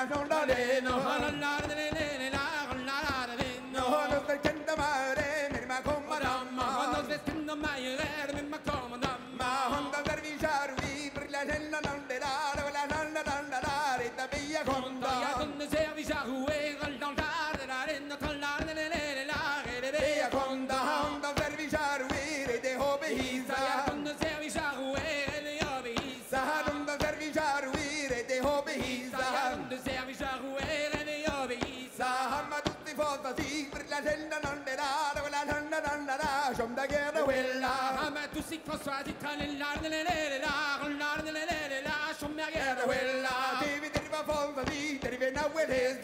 la sonda le no la le la no no se kenda mare mi ma come damma no se kenda mare mi ma come damma honda vervi charvi per la nella non de la rita via conda ya con se avisa ue con la renda con la le via conda honda vervi charvi rete hobe hisa ya con se avisa ue le hobe hisa honda vervi charvi rete hobe hisa honda se avisa ue le hobe hisa hamma tutti foto si per la nella non de la som da guerra quella hamma tu si fossa di tra la som da guerra quella TV deriva fonda di deriva now it is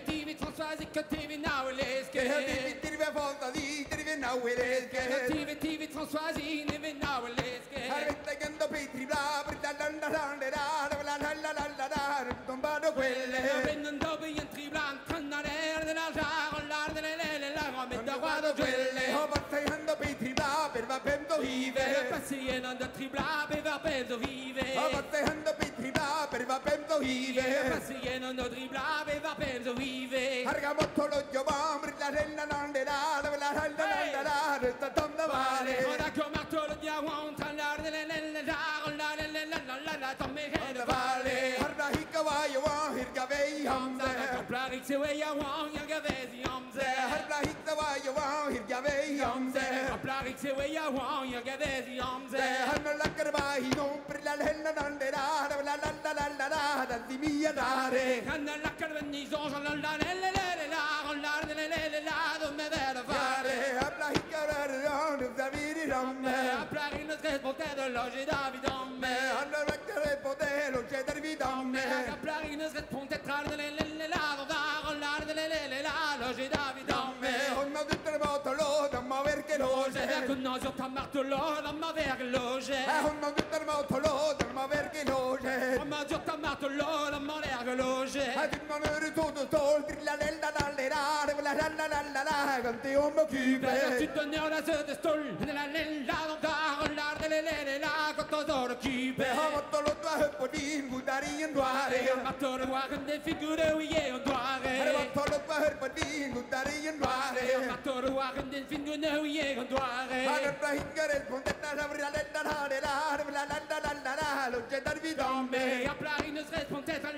TV fossa di TV now it is TV deriva fonda di deriva now it is TV fossa di deriva now it is arretta gando petri bla per la tombado quelle venendo bi in triblan cannare la da guardo quelle ho passando petri bla per va pendo vive passando tribla per va pendo vive ho passando petri bla per va pendo vive passando tribla per va pendo vive argamotto lo giovane per la renna non de la sta tonda vale ora chiamato lo diavolo andare la tomme vale arda hikwa yo hirga vei hamze comprare se we ya wang ya gavezi hamze arda hikwa yo hirga vei hamze comprare se we ya wang ya gavezi hamze hanno la karbai non per la lella dandera la da dimia dare hanno la karvani so la me vera fare arda hikwa non zaviri ramme aprare in che potere loge davidomme hanno la che potere c'è davidomme aprare in che ponte tra la loge davidomme hanno detto molto lo da ma perché loge con noi ho marto lo da ma perché loge hanno detto molto lo da ma perché loge ma ho marto lo da ma perché loge ha detto non tutto tolti la con te un chiude ci torniamo se stol nella la con todo chiude ha fatto lo tua podin budari andare ha fatto lo wagen de figure wie andare ha fatto lo tua podin budari andare ha fatto lo wagen de figure wie andare ha detto hingare il ponte da la lo c'è dar vidombe a plagine se ponte la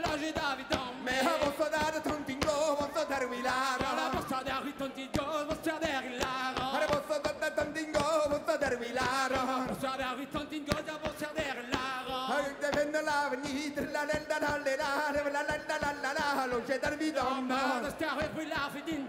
loge davidombe ha posso dare tantingo posso dar vilaro la posso dare tantingo posso dar vilaro ha posso dare tantingo posso dar vilaro posso dare tantingo posso dar vilaro ha deve la venite la lo c'è dar vidombe sta stare qui la fidin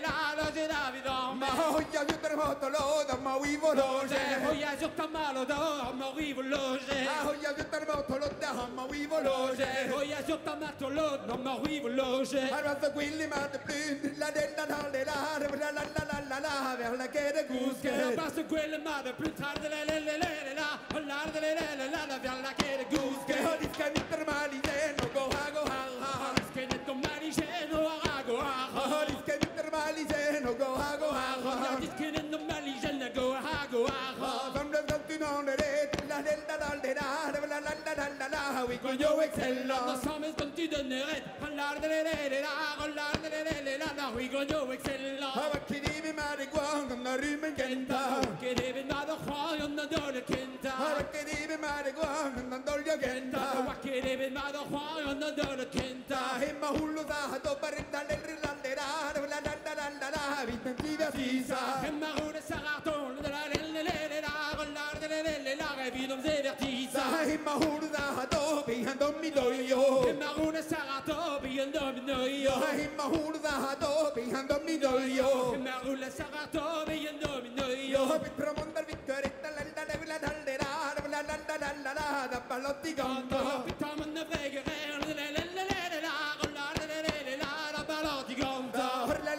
la loge davidombe oh ya io te moto lo da ma vivo loge oh ya io te malo da ma vivo loge oh ya io te moto lo da ma vivo loge oh ya io te moto lo da ma vivo loge allora so quelli ma te più la vers la che de gusche basta quelle ma de più tardi vers la che de gusche oh di scaniter mali no go ha scaniter mali no go ha di scaniter mali no go ha di scaniter mali no go ha sommes dans une rete la we go yo excel no sommes dans une rete la we go yo excel ha che devi mare guang na rimen kenta che devi na khwa na dole kenta ha che devi mare guang na dole kenta ha che devi na khwa na dole kenta e ma hullo da to parita del rilandera la vitantiva sisa e ma ora sarato la vidom zevertisa e ma ora da to biando mi doio e ma ora sarato biando mi doio e ma ora da to biando mi doio e ma ora sarato biando mi doio per tramontare vittoretta la da ballotti canto pitamo na vegere la ballotti canto la